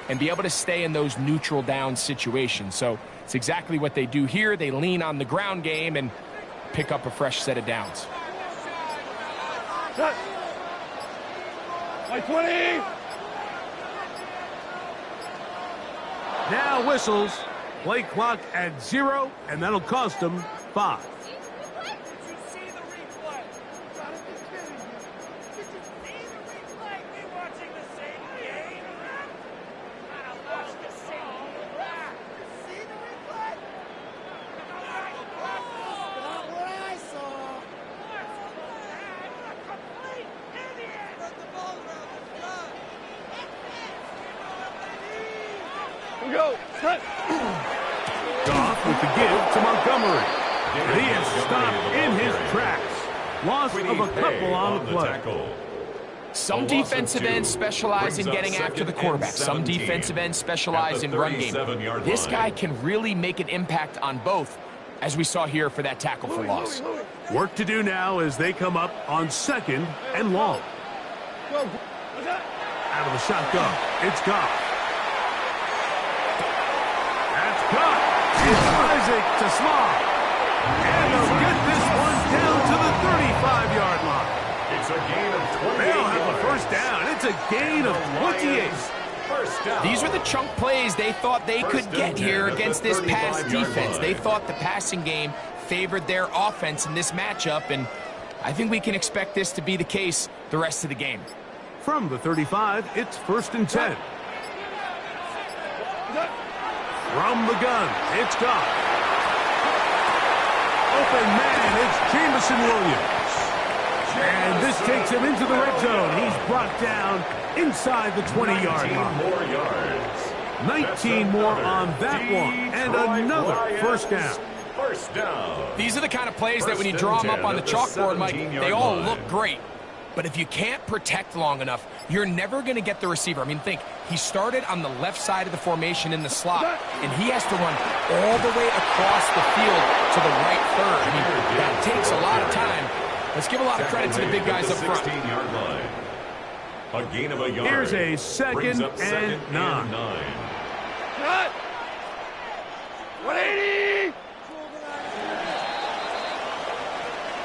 and be able to stay in those neutral down situations. So it's exactly what they do here. They lean on the ground game and pick up a fresh set of downs. By 20. Now whistles. Play clock at 0, and that'll cost them 5. Go. Goff with the give to Montgomery. And he is stopped in his tracks. Loss of a couple on the play. Some defensive ends specialize in getting after the quarterback. Some defensive ends specialize in run game. This guy can really make an impact on both, as we saw here for that tackle for loss. Work to do now as they come up on 2nd and long. Out of the shotgun, it's Goff. It's Isaac to Small. And they'll get this one down to the 35-yard line. It's a gain of 28. They'll have a first down. It's a gain of 28. First down. These are the chunk plays they thought they could get here against this pass defense. They thought the passing game favored their offense in this matchup, and I think we can expect this to be the case the rest of the game. From the 35, it's 1st and 10. From the gun, it's Goff. Open man, it's Jamison Williams. And this takes him into the red zone. He's brought down inside the 20-yard line. 19 more yards. 19 more on that one. And another first down. First down. These are the kind of plays that when you draw them up on the chalkboard, Mike, they all look great. But if you can't protect long enough, you're never going to get the receiver. I mean, think, he started on the left side of the formation in the slot, and he has to run all the way across the field to the right third. I mean, that takes a lot of time. Let's give a lot of credit to the big guys up front. 16-yard line. A gain of a yard. Here's a second and 9. Cut. 180.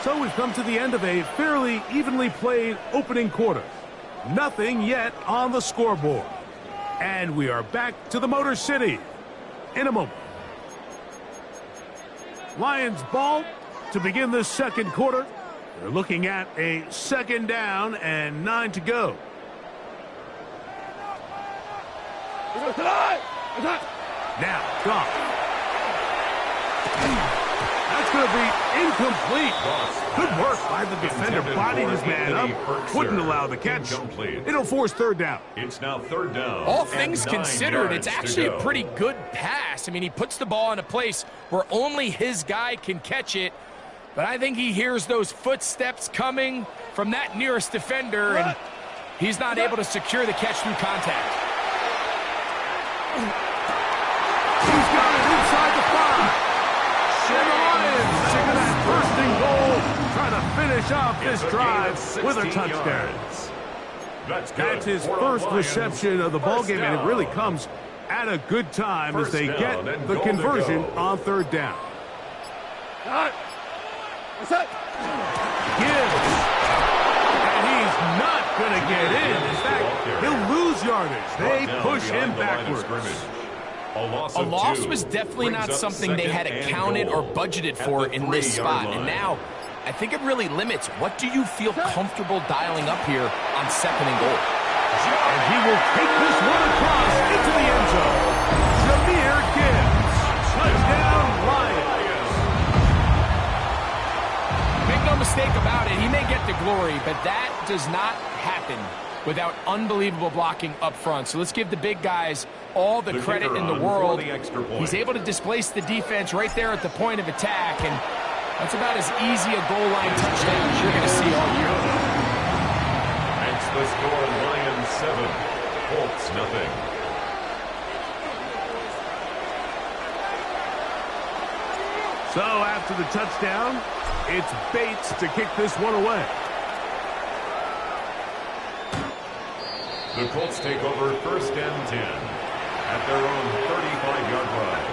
So we've come to the end of a fairly evenly played opening quarter. Nothing yet on the scoreboard. And we are back to the Motor City in a moment. Lions ball to begin this second quarter. They're looking at a 2nd down and 9 to go. Now, Goff. That's going to be incomplete. Good work by the defender. Bodied his man up. Wouldn't allow the catch. It'll force 3rd down. It's now 3rd down. All things considered, it's actually a pretty good pass. I mean, he puts the ball in a place where only his guy can catch it. But I think he hears those footsteps coming from that nearest defender, and he's not able to secure the catch through contact. He's got it inside the 5. And the Lions taking that 1st and goal, trying to finish off this drive with a touchdown. That's his first reception of the ballgame, and it really comes at a good time as they get the conversion on 3rd down. Gibbs. And he's not going to get in. In fact, he'll lose yardage. They push him backwards. A loss was definitely not something they had accounted or budgeted for in this spot. And now, I think it really limits what do you feel comfortable dialing up here on 2nd and goal. And he will take this one across into the end zone. Jahmyr Gibbs. Touchdown, Lions. Make no mistake about it, he may get the glory, but that does not happen without unbelievable blocking up front. So let's give the big guys all the credit in the world. He's able to displace the defense right there at the point of attack, and that's about as easy a goal line touchdown as you're going to see all year. That's the score, Lions 7, Colts nothing. So after the touchdown, it's Bates to kick this one away. The Colts take over 1st and 10. their own 35-yard line.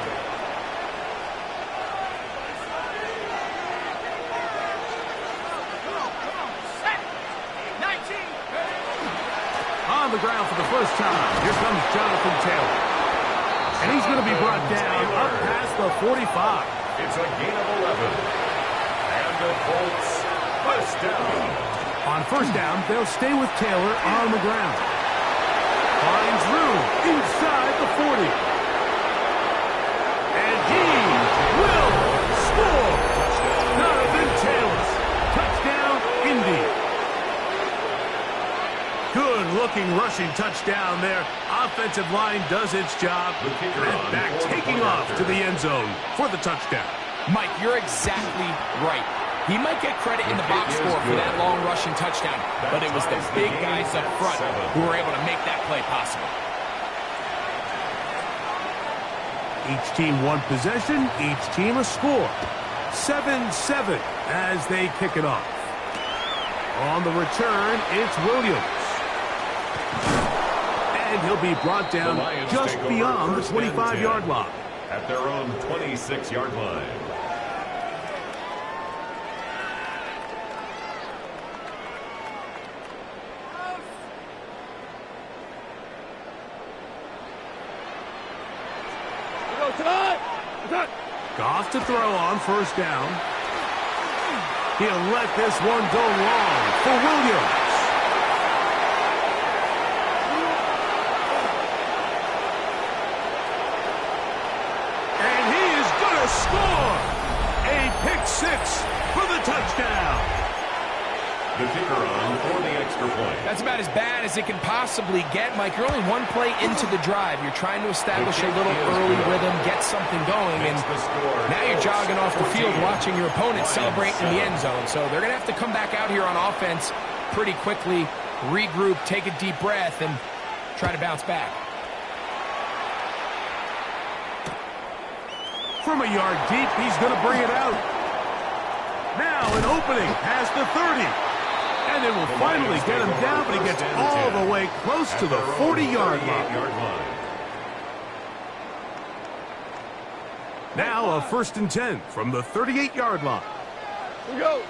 On the ground for the first time, here comes Jonathan Taylor. And he's going to be brought down up past the 45. It's a gain of 11. And the Colts first down. On first down, they'll stay with Taylor on the ground. Finds room inside the 40. And he will score. Jonathan Taylor. Touchdown, Indy. Good-looking rushing touchdown there. Offensive line does its job. And back taking off to the end zone for the touchdown. Mike, you're exactly right. He might get credit in the box score for that long rushing touchdown, but it was the big guys up front who were able to make that play possible. Each team one possession, each team a score. 7-7 as they kick it off. On the return, it's Williams. And he'll be brought down just beyond the 25-yard line. At their own 26-yard line. Goff to throw on first down. He'll let this one go long for Williams. And he is going to score. A pick six for the touchdown. The kicker on for the extra point. That's about as bad as it can possibly get, Mike. You're only one play into the drive. You're trying to establish a little early rhythm, get something going, and now you're jogging off the field watching your opponent celebrate in the end zone. So they're going to have to come back out here on offense pretty quickly, regroup, take a deep breath, and try to bounce back. From a yard deep, he's going to bring it out. Now an opening past the 30. And it will finally get him down, but he gets all the way close to the 40-yard line. Now a 1st and 10 from the 38-yard line. We go.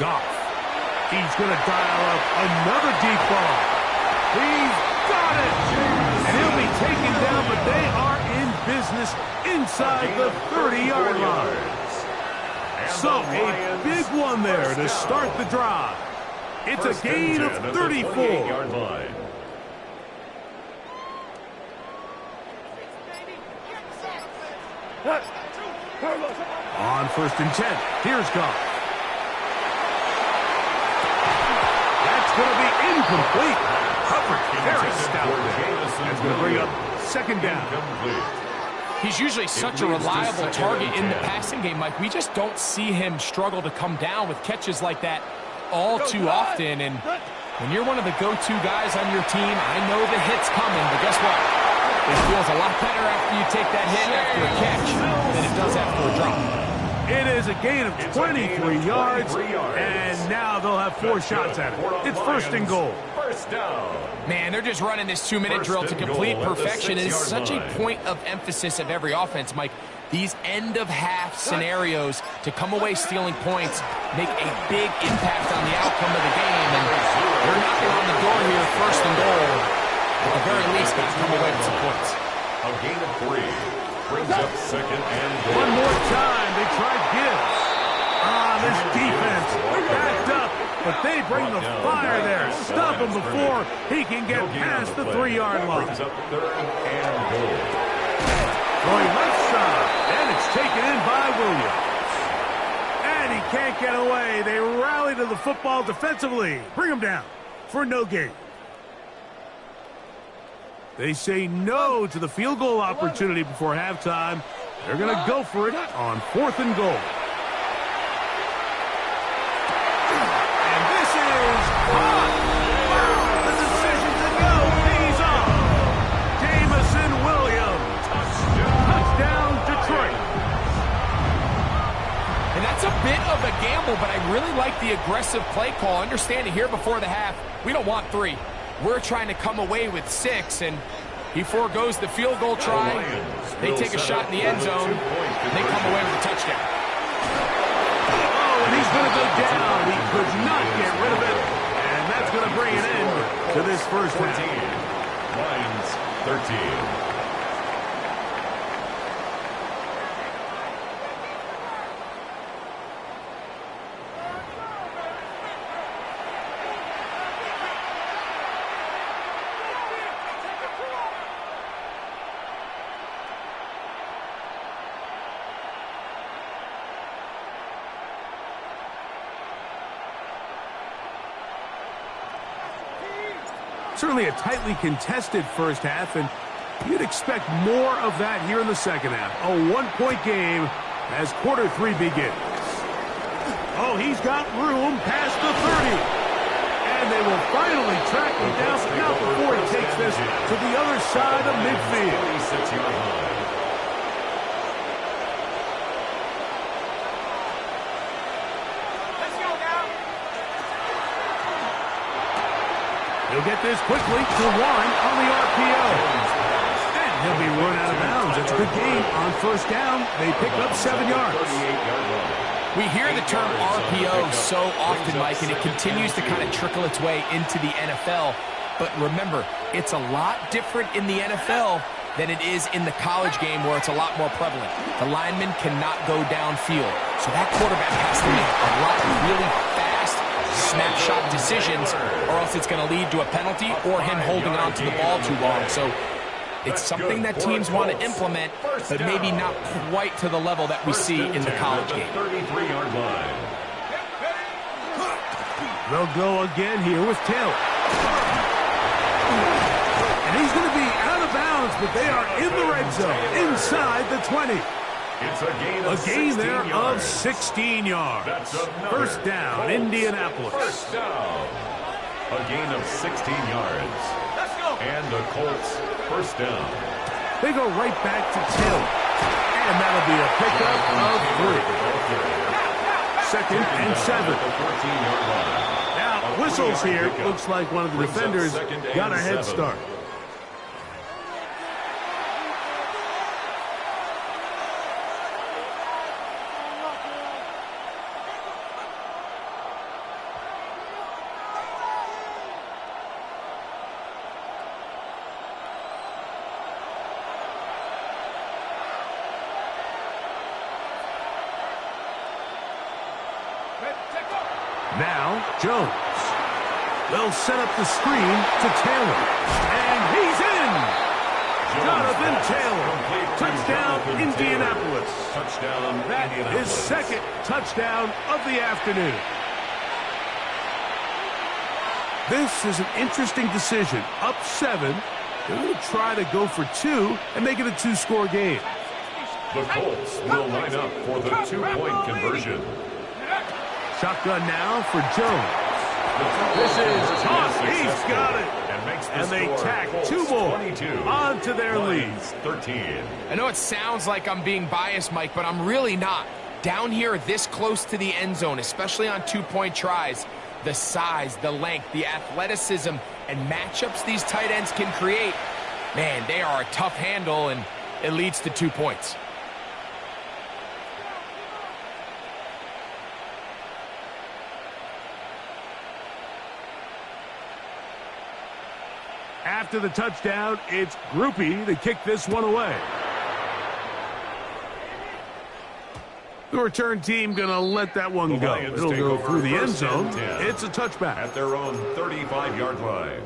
Goff. He's going to dial up another deep ball. He's got it. And he'll be taken down, but they are in business inside the 30-yard line. So a big one there to start the drive. It's a gain of 34. On 1st and 10, here's Goff. That's going to be incomplete. Covered very stout. That's going to bring up 2nd down. He's usually such a reliable target in the passing game, Mike. We just don't see him struggle to come down with catches like that all too often. And when you're one of the go-to guys on your team, I know the hit's coming, but guess what? It feels a lot better after you take that hit after a catch than it does after a drop. It is a gain of 23 yards, and now they'll have 4 shots at it. It's 1st and goal. First down. Man, they're just running this 2-minute drill to complete perfection. It is such a point of emphasis of every offense, Mike. These end-of-half scenarios to come away stealing points make a big impact on the outcome of the game. And they're knocking on the door here, 1st and goal. At the very least, got to come away with some points. A gain of 3. Brings up 2nd and goal. One more time, they tried Gibbs. This defense backed up, but they bring the fire there. Stop him before he can get past the 3-yard line. Brings up 3rd and goal. Going left side, and it's taken in by Williams. And he can't get away. They rally to the football defensively. Bring him down for no gain. They say no to the field goal opportunity before halftime. They're going to go for it on 4th and goal. And this is hot. Wow, the decision to go. He's off. Jamison Williams. Touchdown, Detroit. And that's a bit of a gamble, but I really like the aggressive play call. Understanding here before the half, we don't want 3. We're trying to come away with 6, and He forgoes the field goal try. They take a shot in the end zone. They come away with a touchdown. Oh, and he's going to go down. He could not get rid of it. And that's going to bring an end to this first half. Lions 13. Certainly a tightly contested first half, and you'd expect more of that here in the second half. A one-point game as quarter 3 begins. Oh, he's got room past the 30. And they will finally track him down, but not before he takes this to the other side of midfield. 26-yard line. He'll get this quickly to one on the RPO. And he'll be run out of bounds. It's a good game on first down. They pick up 7 yards. We hear the term RPO so often, Mike, and it continues to kind of trickle its way into the NFL. But remember, it's a lot different in the NFL than it is in the college game where it's a lot more prevalent. The lineman cannot go downfield. So that quarterback has to make a lot of really fast snapshot decisions, or else it's going to lead to a penalty or him holding on to the ball too long. So it's something that teams want to implement, but maybe not quite to the level that we see in the college game. 33-yard line. They'll go again here with Taylor. And he's going to be out of bounds, but they are in the red zone, inside the 20. It's a gain there yards. of 16 yards. That's First down, Colts Indianapolis. First down. A gain of 16 yards. Let's go. And the Colts first down. They go right back to Taylor. And that'll be a pickup of 3. Second and 7. The 14-yard line. Now, whistles here. Looks like one of the defenders got a head start. Now, Jones. They'll set up the screen to Taylor. And he's in! Jonathan Taylor. Touchdown, Indianapolis. Touchdown, That Indianapolis. is second touchdown of the afternoon. This is an interesting decision. Up 7. They're going to try to go for 2 and make it a 2-score game. The Colts will line up for the 2-point conversion. Shotgun now for Jones. This is tough. He's got it. And they tack 2 more onto their lead. 13. I know it sounds like I'm being biased, Mike, but I'm really not. Down here this close to the end zone, especially on 2-point tries, the size, the length, the athleticism, and matchups these tight ends can create, man, they are a tough handle, and it leads to 2 points. After the touchdown, it's Groupie to kick this one away. The return team going to let that one go. It'll go through the end zone. It's a touchback. At their own 35-yard line.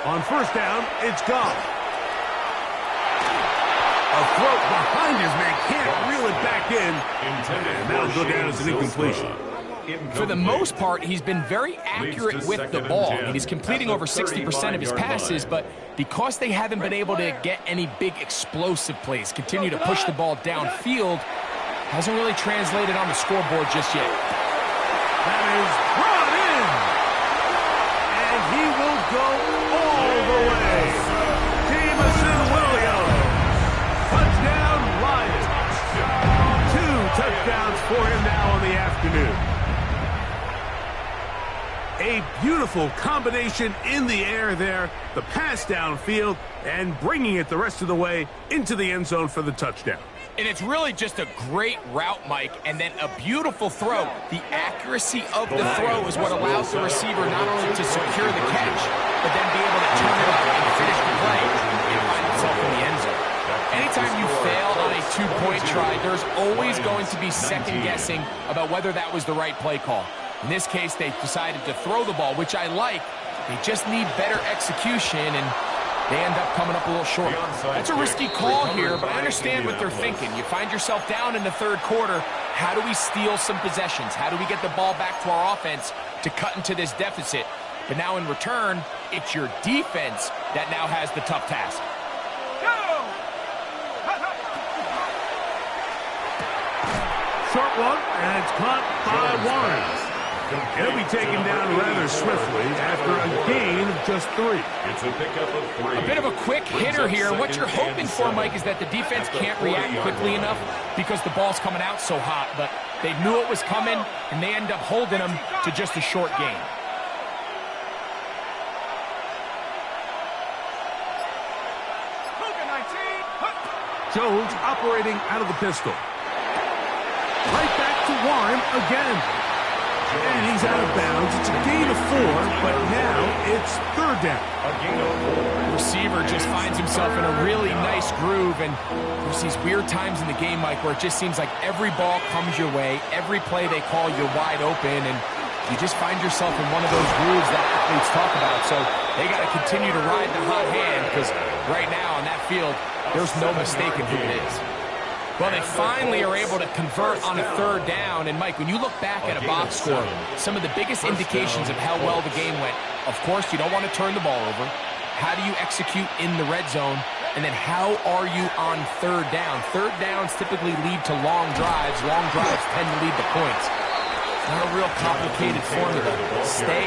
On first down, it's gone. A throw behind his man, can't reel it back in. And that'll go down as an incompletion. For the most part, he's been very accurate with the ball. I mean, he's completing over 60% of his passes, but because they haven't been able to get any big explosive plays, continue to push the ball downfield, hasn't really translated on the scoreboard just yet. That is brought in. And he will go all the way. Jameson Williams. Touchdown, Lions. 2 touchdowns for him now on the afternoon. A beautiful combination in the air there, the pass downfield, and bringing it the rest of the way into the end zone for the touchdown. And it's really just a great route, Mike, and then a beautiful throw. The accuracy of the throw is what allows the receiver not only to secure the catch, but then be able to turn it up and finish the play and find himself in the end zone. Anytime you fail on a two-point try, there's always going to be second-guessing about whether that was the right play call. In this case, they decided to throw the ball, which I like. They just need better execution, and they end up coming up a little short. That's a risky call here, but I understand what they're thinking. You find yourself down in the third quarter. How do we steal some possessions? How do we get the ball back to our offense to cut into this deficit? But now in return, it's your defense that now has the tough task. Short one, and it's caught by Warren. He'll be taken down rather swiftly after a gain of just 3. It's a pickup of 3. A bit of a quick hitter here. What you're hoping for, Mike, is that the defense can't react quickly enough because the ball's coming out so hot. But they knew it was coming, and they end up holding them to just a short gain. Jones operating out of the pistol. Right back to Warren again. And he's out of bounds. It's a gain of 4, but now it's third down. A gain of 4. Receiver just finds himself in a really nice groove, and there's these weird times in the game, Mike, where it just seems like every ball comes your way, every play they call, you're wide open, and you just find yourself in one of those grooves that athletes talk about. So they got to continue to ride the hot hand, because right now on that field, there's no mistaking who it is. Well, they finally are able to convert on a third down. And, Mike, when you look back at a box score, some of the biggest indications of how well the game went, of course, you don't want to turn the ball over. How do you execute in the red zone? And then how are you on third down? Third downs typically lead to long drives. Long drives tend to lead to points. It's not a real complicated formula. Stay